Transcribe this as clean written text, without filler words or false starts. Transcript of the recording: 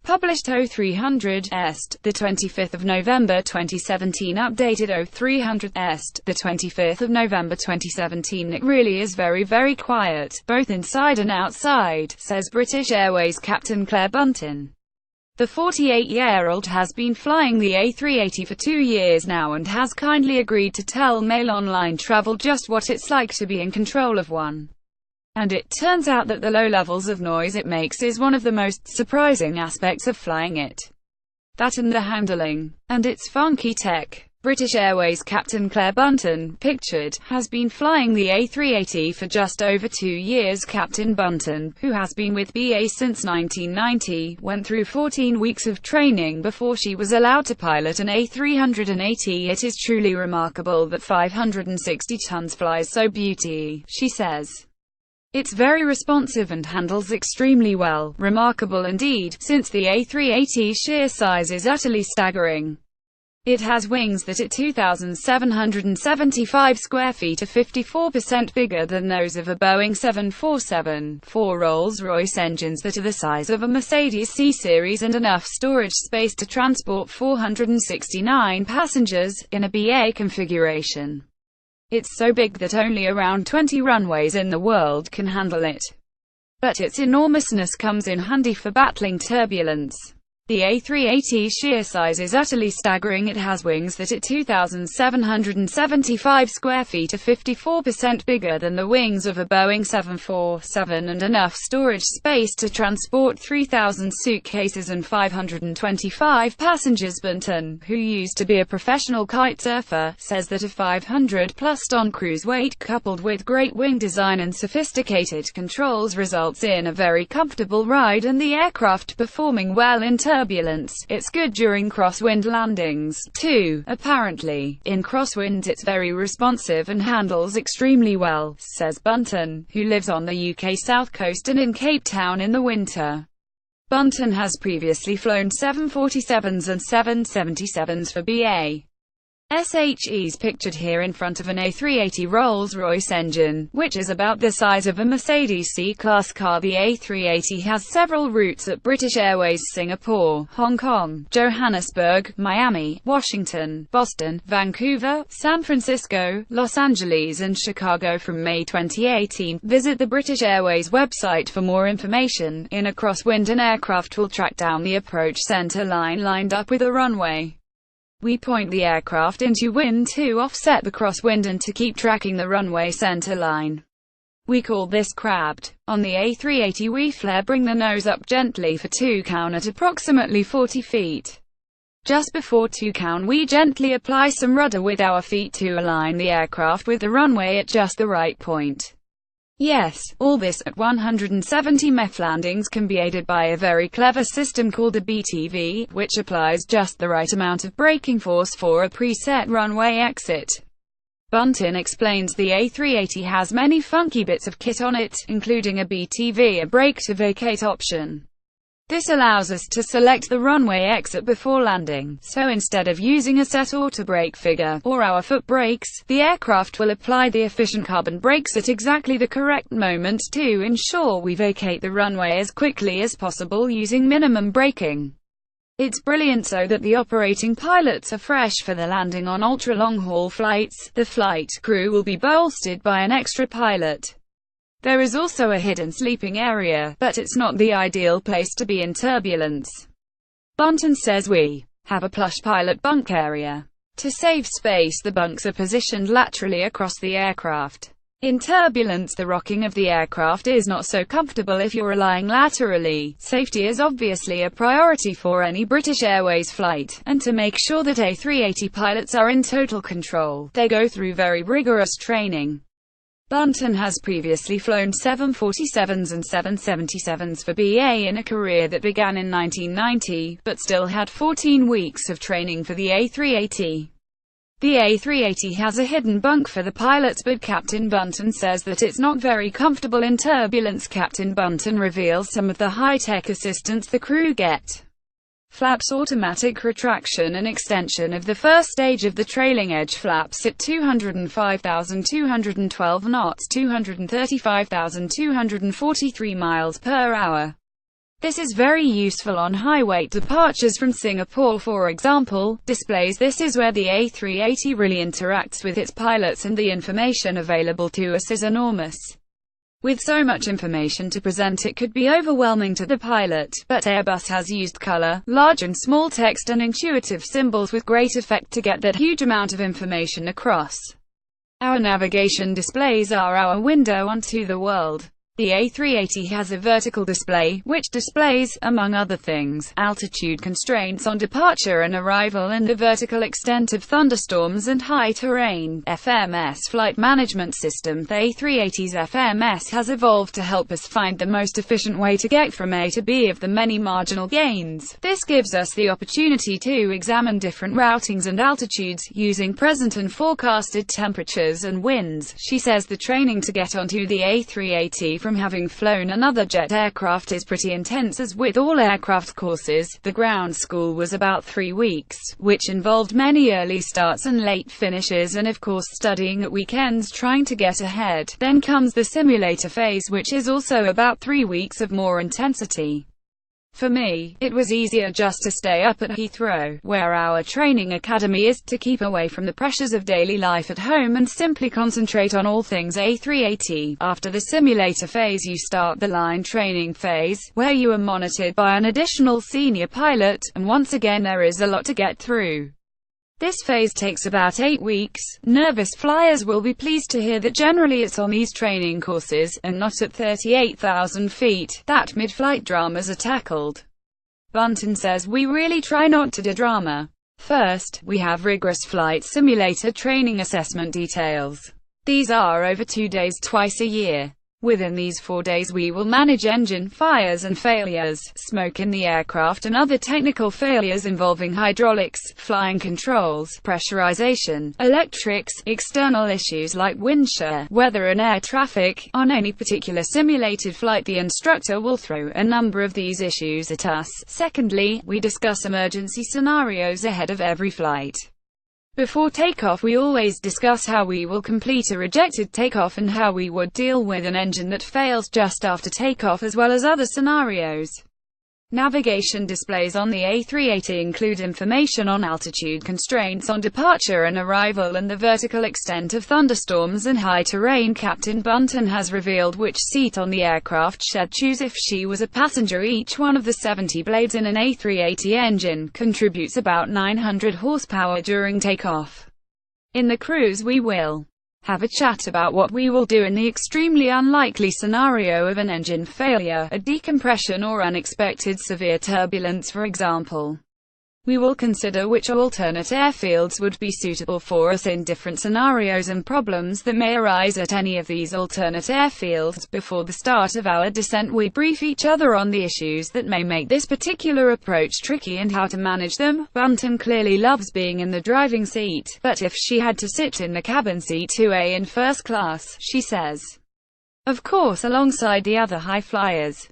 Published a380 Est, the 25th of November 2017. Updated a380 Est, the 25th of November 2017. It really is very, very quiet, both inside and outside, says British Airways captain Claire Bunton. The 48-year-old has been flying the A380 for 2 years now and has kindly agreed to tell Mail Online Travel just what it's like to be in control of one. And it turns out that the low levels of noise it makes is one of the most surprising aspects of flying it. That and the handling. And its funky tech. British Airways captain Claire Bunton, pictured, has been flying the A380 for just over 2 years. Captain Bunton, who has been with BA since 1990, went through 14 weeks of training before she was allowed to pilot an A380. It is truly remarkable that 560 tons flies so beauty, she says. It's very responsive and handles extremely well. Remarkable indeed, since the A380's sheer size is utterly staggering. It has wings that at 2,775 square feet are 54% bigger than those of a Boeing 747, 4 Rolls-Royce engines that are the size of a Mercedes C-Series, and enough storage space to transport 469 passengers, in a BA configuration. It's so big that only around 20 runways in the world can handle it. But its enormousness comes in handy for battling turbulence. The A380's sheer size is utterly staggering. It has wings that at 2,775 square feet are 54% bigger than the wings of a Boeing 747, and enough storage space to transport 3,000 suitcases and 525 passengers. Bunton, who used to be a professional kite surfer, says that a 500-plus ton cruise weight, coupled with great wing design and sophisticated controls, results in a very comfortable ride and the aircraft performing well in turbulence. It's good during crosswind landings, too, apparently. In crosswinds it's very responsive and handles extremely well, says Bunton, who lives on the UK south coast and in Cape Town in the winter. Bunton has previously flown 747s and 777s for BA. SHE's pictured here in front of an A380 Rolls-Royce engine, which is about the size of a Mercedes C-Class car. The A380 has several routes at British Airways: Singapore, Hong Kong, Johannesburg, Miami, Washington, Boston, Vancouver, San Francisco, Los Angeles and Chicago. From May 2018, visit the British Airways website for more information. In a crosswind, an aircraft will track down the approach center line lined up with a runway. We point the aircraft into wind to offset the crosswind and to keep tracking the runway center line. We call this crabbed. On the A380 we flare, bring the nose up gently for 2 count at approximately 40 feet. Just before 2 count we gently apply some rudder with our feet to align the aircraft with the runway at just the right point. Yes, all this at 170 mph. Landings can be aided by a very clever system called a BTV, which applies just the right amount of braking force for a preset runway exit. Bunton explains the A380 has many funky bits of kit on it, including a BTV, a brake to vacate option. This allows us to select the runway exit before landing, so instead of using a set auto brake figure, or our foot brakes, the aircraft will apply the efficient carbon brakes at exactly the correct moment to ensure we vacate the runway as quickly as possible using minimum braking. It's brilliant so that the operating pilots are fresh for the landing on ultra-long-haul flights. The flight crew will be bolstered by an extra pilot. There is also a hidden sleeping area, but it's not the ideal place to be in turbulence. Bunton says we have a plush pilot bunk area. To save space, the bunks are positioned laterally across the aircraft. In turbulence, the rocking of the aircraft is not so comfortable if you're lying laterally. Safety is obviously a priority for any British Airways flight, and to make sure that A380 pilots are in total control, they go through very rigorous training. Bunton has previously flown 747s and 777s for BA in a career that began in 1990, but still had 14 weeks of training for the A380. The A380 has a hidden bunk for the pilots, but Captain Bunton says that it's not very comfortable in turbulence. Captain Bunton reveals some of the high-tech assistance the crew get. Flaps: automatic retraction and extension of the first stage of the trailing edge flaps at 205,212 knots, 235,243 miles per hour. This is very useful on high-weight departures from Singapore, for example. Displays. This is where the A380 really interacts with its pilots, and the information available to us is enormous. With so much information to present, it could be overwhelming to the pilot, but Airbus has used color, large and small text and intuitive symbols with great effect to get that huge amount of information across. Our navigation displays are our window onto the world. The A380 has a vertical display, which displays, among other things, altitude constraints on departure and arrival and the vertical extent of thunderstorms and high terrain. FMS Flight Management System. The A380's FMS has evolved to help us find the most efficient way to get from A to B of the many marginal gains. This gives us the opportunity to examine different routings and altitudes, using present and forecasted temperatures and winds. She says the training to get onto the A380 from having flown another jet aircraft is pretty intense, as with all aircraft courses, the ground school was about 3 weeks, which involved many early starts and late finishes, and of course studying at weekends trying to get ahead. Then comes the simulator phase, which is also about 3 weeks of more intensity. For me, it was easier just to stay up at Heathrow, where our training academy is, to keep away from the pressures of daily life at home and simply concentrate on all things A380. After the simulator phase, you start the line training phase, where you are monitored by an additional senior pilot, and once again there is a lot to get through. This phase takes about 8 weeks. Nervous flyers will be pleased to hear that generally it's on these training courses, and not at 38,000 feet, that mid-flight dramas are tackled. Bunton says we really try not to do drama. First, we have rigorous flight simulator training assessment details. These are over 2 days twice a year. Within these 4 days we will manage engine fires and failures, smoke in the aircraft and other technical failures involving hydraulics, flying controls, pressurization, electrics, external issues like wind shear, weather and air traffic. On any particular simulated flight, the instructor will throw a number of these issues at us. Secondly, we discuss emergency scenarios ahead of every flight. Before takeoff, we always discuss how we will complete a rejected takeoff and how we would deal with an engine that fails just after takeoff, as well as other scenarios. Navigation displays on the A380 include information on altitude constraints on departure and arrival and the vertical extent of thunderstorms and high terrain. Captain Bunton has revealed which seat on the aircraft she'd choose if she was a passenger. Each one of the 70 blades in an A380 engine contributes about 900 horsepower during takeoff. In the cruise, we will have a chat about what we will do in the extremely unlikely scenario of an engine failure, a decompression or unexpected severe turbulence, for example. We will consider which alternate airfields would be suitable for us in different scenarios and problems that may arise at any of these alternate airfields. Before the start of our descent, we brief each other on the issues that may make this particular approach tricky and how to manage them. Bunton clearly loves being in the driving seat, but if she had to sit in the cabin seat 2A in first class, she says, of course alongside the other high flyers,